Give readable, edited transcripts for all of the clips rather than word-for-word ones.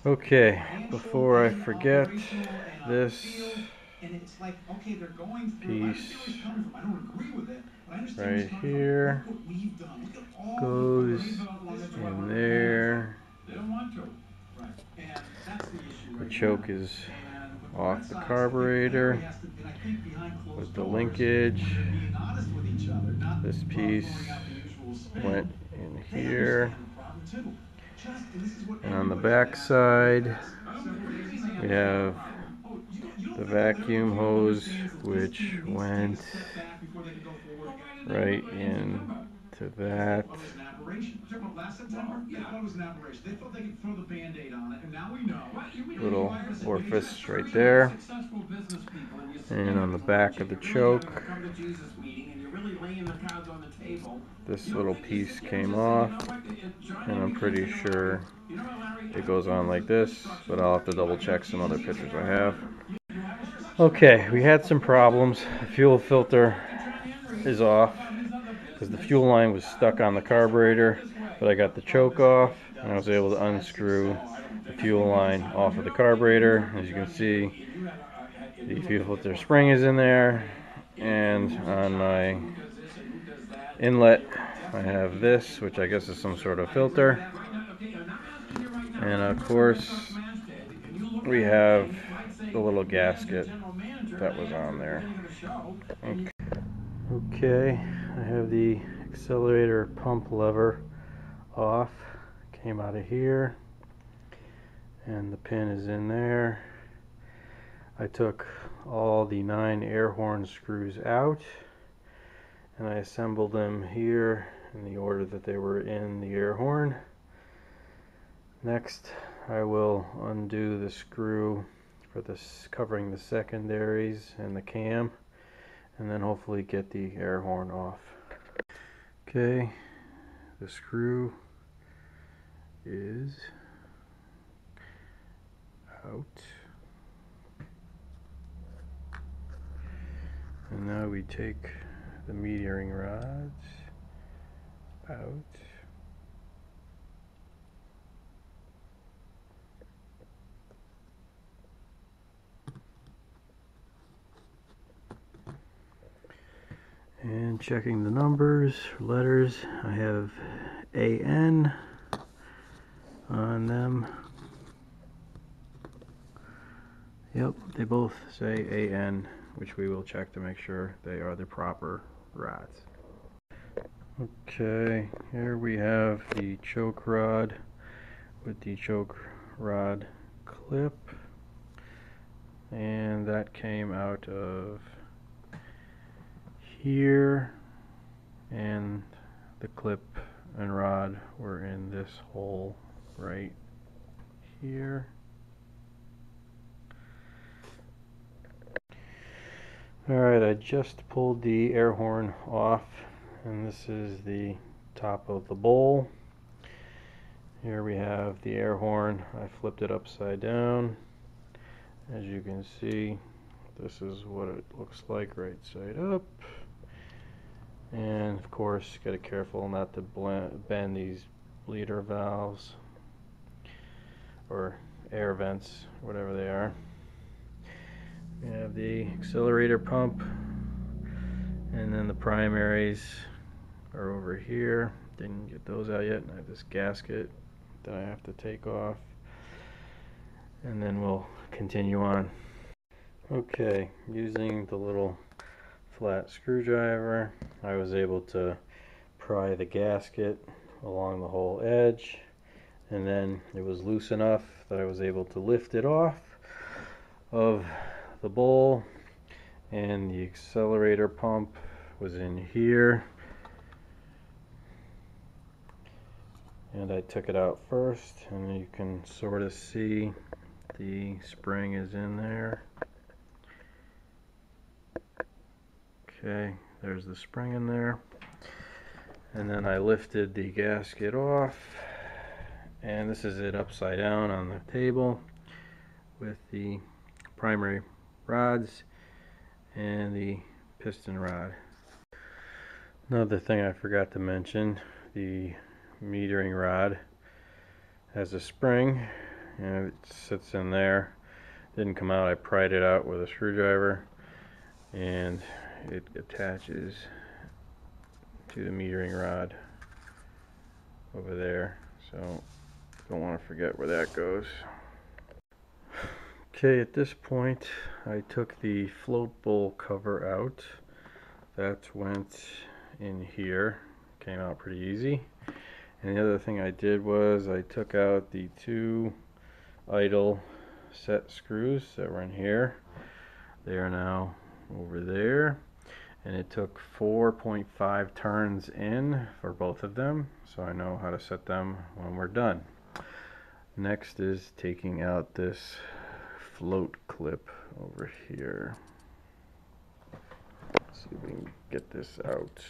Okay, before I forget, this piece right here goes in there. The choke is off the carburetor with the linkage. This piece went in here. And on the back side, we have the vacuum hose, which went right into that little orifice right there. And on the back of the choke, this little piece came off, and I'm pretty sure it goes on like this, but I'll have to double check some other pictures I have. Okay, we had some problems. The fuel filter is off because the fuel line was stuck on the carburetor, but I got the choke off and I was able to unscrew the fuel line off of the carburetor. As you can see, the fuel filter spring is in there, and on my inlet I have this, which I guess is some sort of filter, and of course we have the little gasket that was on there. Okay, I have the accelerator pump lever off, came out of here, and the pin is in there. I took all the 9 air horn screws out and I assembled them here in the order that they were in the air horn. Next, I will undo the screw for this covering the secondaries and the cam, and then hopefully get the air horn off. Okay, the screw is out. And now we take the metering rods out. And checking the numbers, letters, I have AN on them. Yep, they both say AN, which we will check to make sure they are the proper rods. Okay, here we have the choke rod with the choke rod clip, and that came out of here, and the clip and rod were in this hole right here. Alright, I just pulled the air horn off, and this is the top of the bowl. Here we have the air horn. I flipped it upside down. As you can see, this is what it looks like right side up. And of course, gotta be careful not to bend these bleeder valves or air vents, whatever they are. We have the accelerator pump, and then the primaries are over here. Didn't get those out yet. And I have this gasket that I have to take off, and then we'll continue on. Okay, using the little flat screwdriver, I was able to pry the gasket along the whole edge, and then it was loose enough that I was able to lift it off of the bowl, and the accelerator pump was in here, and I took it out first, and you can sort of see the spring is in there. Okay, there's the spring in there, and then I lifted the gasket off, and this is it upside down on the table with the primary rods and the piston rod. Another thing I forgot to mention, the metering rod has a spring, and it sits in there. Didn't come out. I pried it out with a screwdriver, and it attaches to the metering rod over there, so don't want to forget where that goes. Okay, at this point I took the float bowl cover out. That went in here, came out pretty easy. And the other thing I did was I took out the 2 idle set screws that were in here. They are now over there, and it took 4.5 turns in for both of them, so I know how to set them when we're done. Next is taking out this float clip over here. Let's see if we can get this out.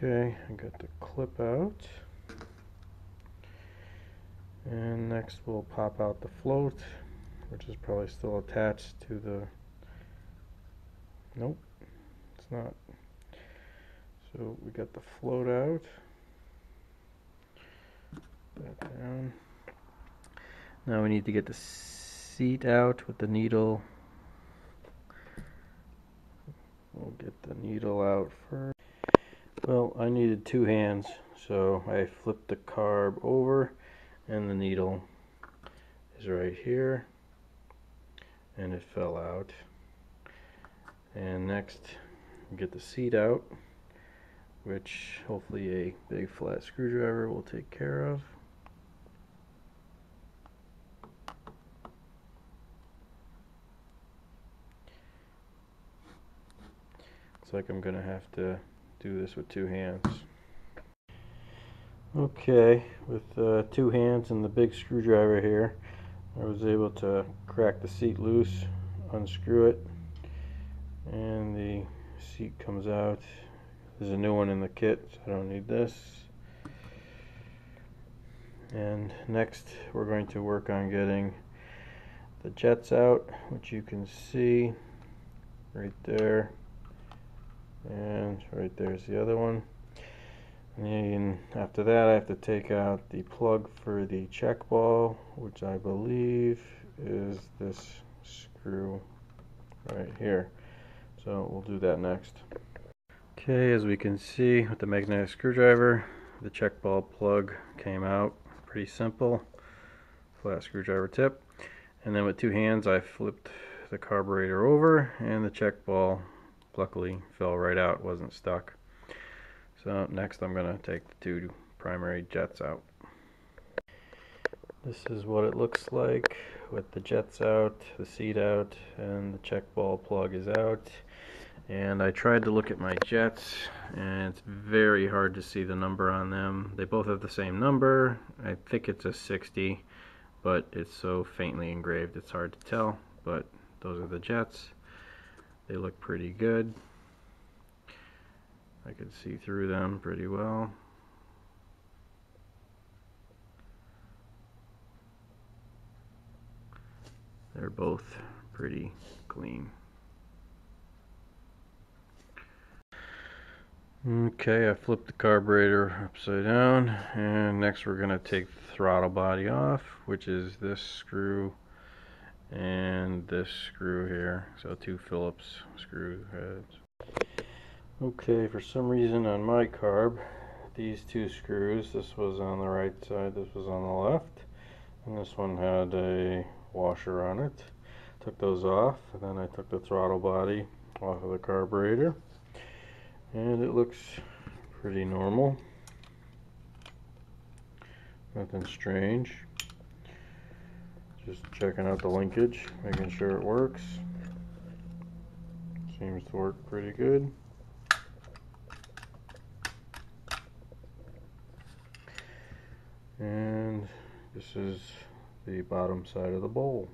Okay, I got the clip out. And next we'll pop out the float, which is probably still attached to the... Nope, it's not. So we got the float out. Put that down. Now we need to get the seat out with the needle. We'll get the needle out first. Well, I needed 2 hands, so I flipped the carb over, and the needle is right here, and it fell out. And next, get the seat out, which hopefully a big flat screwdriver will take care of. Looks like I'm gonna have to do this with 2 hands. Okay, with 2 hands and the big screwdriver here, I was able to crack the seat loose, unscrew it, and the seat comes out. There's a new one in the kit, so I don't need this. And next we're going to work on getting the jets out, which you can see right there. And right there's the other one. And after that I have to take out the plug for the check ball, which I believe is this screw right here. So we'll do that next. Okay, as we can see with the magnetic screwdriver, the check ball plug came out. Pretty simple. Flat screwdriver tip. And then with 2 hands I flipped the carburetor over, and the check ball luckily fell right out, wasn't stuck. So next I'm going to take the 2 primary jets out. This is what it looks like with the jets out, the seat out, and the check ball plug is out. And I tried to look at my jets, and it's very hard to see the number on them. They both have the same number. I think it's a 60, but it's so faintly engraved it's hard to tell. But those are the jets. They look pretty good. I could see through them pretty well. They're both pretty clean. Okay, I flipped the carburetor upside down, and next we're going to take the throttle body off, which is this screw and this screw here. So 2 Phillips screw heads. Okay, for some reason on my carb, these 2 screws, this was on the right side, this was on the left, and this one had a washer on it. Took those off, and then I took the throttle body off of the carburetor, and it looks pretty normal. Nothing strange. Just checking out the linkage, making sure it works. Seems to work pretty good. And this is the bottom side of the bowl.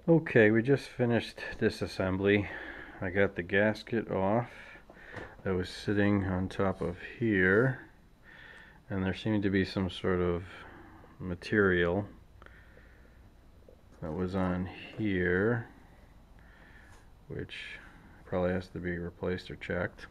Okay, we just finished disassembly, I got the gasket off that was sitting on top of here, and there seemed to be some sort of material that was on here, which probably has to be replaced or checked.